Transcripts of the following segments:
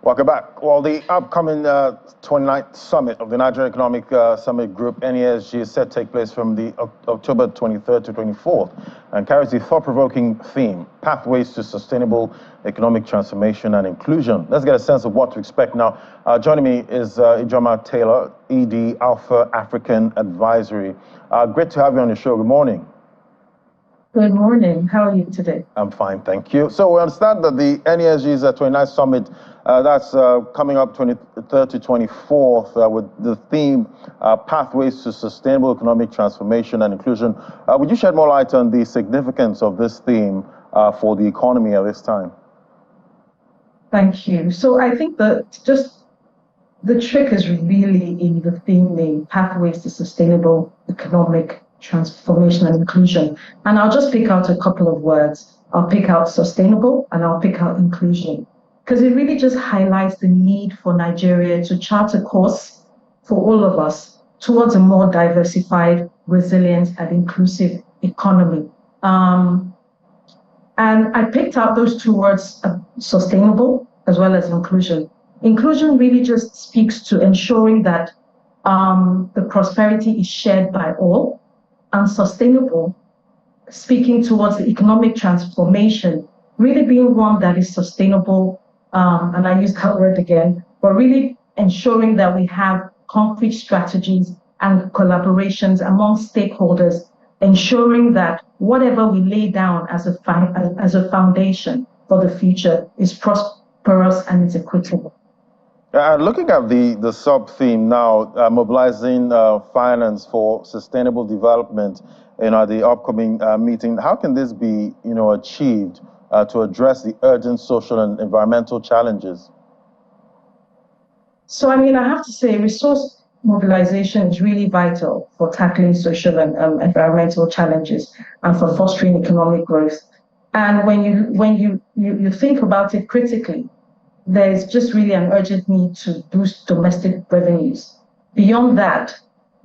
Welcome back. Well, the upcoming 29th summit of the Nigerian Economic Summit Group, NESG, is set to take place from the October 23rd to 24th and carries the thought-provoking theme, Pathways to Sustainable Economic Transformation and Inclusion. Let's get a sense of what to expect now. Joining me is Ijeoma Taylaur, ED, Alpha African Advisory. Great to have you on the show. Good morning. Good morning. How are you today? I'm fine, thank you. So we understand that the NESG's 29th summit, that's coming up 23rd to 24th with the theme, Pathways to Sustainable Economic Transformation and Inclusion. Would you shed more light on the significance of this theme for the economy at this time? Thank you. So I think that just the trick is really in the theme name, Pathways to Sustainable Economic Transformation and Inclusion. And I'll just pick out a couple of words. I'll pick out sustainable and I'll pick out inclusion, because it really just highlights the need for Nigeria to chart a course for all of us towards a more diversified, resilient, and inclusive economy. And I picked out those two words, sustainable as well as inclusion. Inclusion really just speaks to ensuring that the prosperity is shared by all, and sustainable, speaking towards the economic transformation, really being one that is sustainable, and I use that word again, but really ensuring that we have concrete strategies and collaborations among stakeholders, ensuring that whatever we lay down as a foundation for the future is prosperous and is equitable. Looking at the sub-theme now, mobilizing finance for sustainable development in the upcoming meeting, how can this be achieved to address the urgent social and environmental challenges? So, I mean, I have to say resource mobilization is really vital for tackling social and environmental challenges and for fostering economic growth. And when you think about it critically, there's just really an urgent need to boost domestic revenues. Beyond that,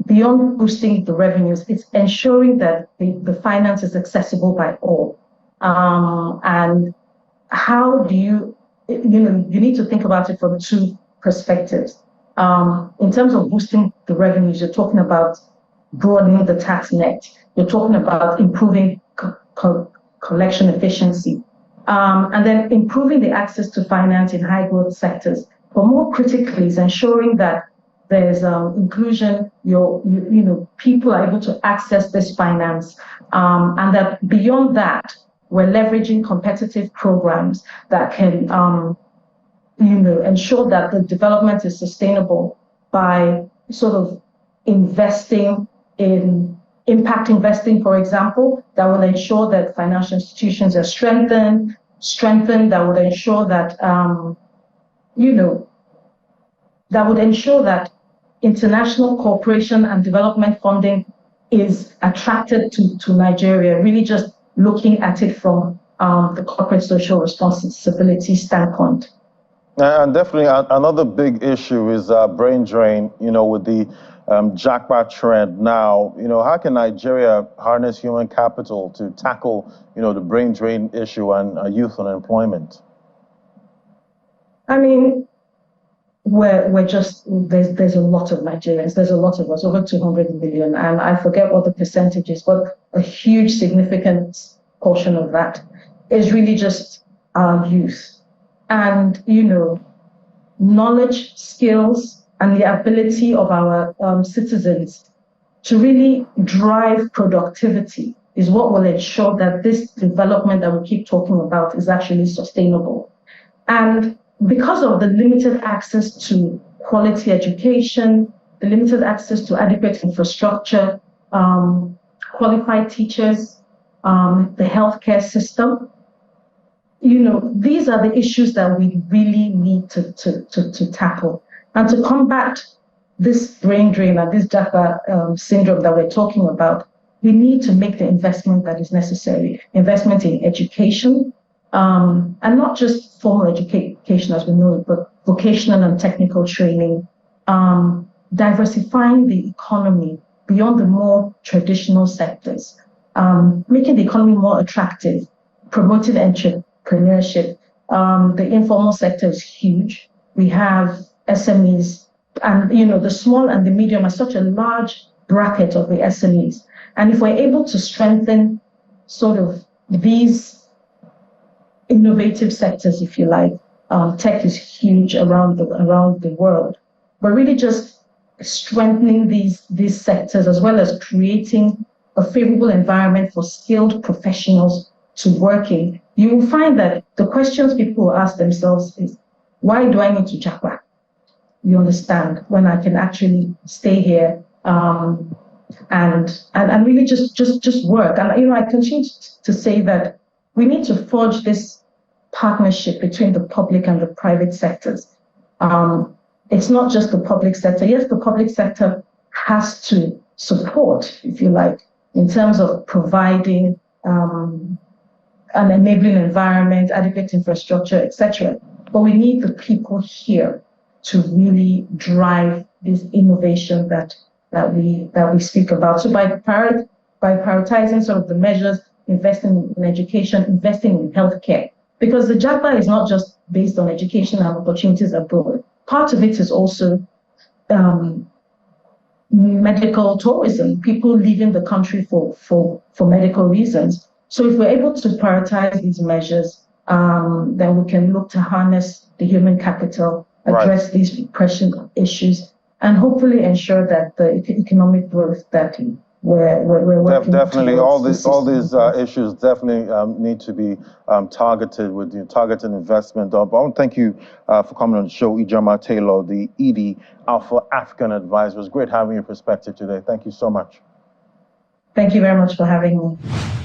beyond boosting the revenues, it's ensuring that the finance is accessible by all. And how do you need to think about it from two perspectives. In terms of boosting the revenues, you're talking about broadening the tax net. You're talking about improving collection efficiency. And then improving the access to finance in high growth sectors. But more critically is ensuring that there's inclusion, people are able to access this finance, and that beyond that, we're leveraging competitive programs that can ensure that the development is sustainable by sort of investing in impact investing, for example, that will ensure that financial institutions are strengthened, that would ensure that, that would ensure that international cooperation and development funding is attracted to Nigeria, really just looking at it from the corporate social responsibility standpoint. And definitely another big issue is brain drain, with the japa trend now. How can Nigeria harness human capital to tackle, the brain drain issue and youth unemployment? I mean, we're just, there's a lot of Nigerians, there's a lot of us, over 200 million, and I forget what the percentage is, but a huge significant portion of that is really just our youth. And, knowledge, skills, and the ability of our citizens to really drive productivity is what will ensure that this development that we keep talking about is actually sustainable. And because of the limited access to quality education, the limited access to adequate infrastructure, qualified teachers, the healthcare system, these are the issues that we really need to tackle. And to combat this brain drain and this japa syndrome that we're talking about, we need to make the investment that is necessary. Investment in education, and not just formal education as we know it, but vocational and technical training, diversifying the economy beyond the more traditional sectors, making the economy more attractive, promoting entrepreneurship. The informal sector is huge. we have SMEs, and the small and the medium are such a large bracket of the SMEs. And if we're able to strengthen sort of these innovative sectors, if you like, tech is huge around the world, but really just strengthening these sectors, as well as creating a favorable environment for skilled professionals to work in, you will find that the questions people will ask themselves is, why do I need to japa? You understand, when I can actually stay here and really just work. And I continue to say that we need to forge this partnership between the public and the private sectors. It's not just the public sector. Yes, the public sector has to support, if you like, in terms of providing an enabling environment, adequate infrastructure, etc. But we need the people here to really drive this innovation that we speak about. So by prioritizing sort of the measures, investing in education, investing in healthcare, because the japa is not just based on education and opportunities abroad. Part of it is also medical tourism, people leaving the country for medical reasons. So if we're able to prioritize these measures, then we can look to harness the human capital, address these pressing issues, and hopefully ensure that the economic growth that we're working definitely towards. all these issues definitely need to be targeted with targeted investment. I want to thank you for coming on the show, Ijeoma Taylaur, the ED Alpha African Advisor. It was great having your perspective today. Thank you so much. Thank you very much for having me.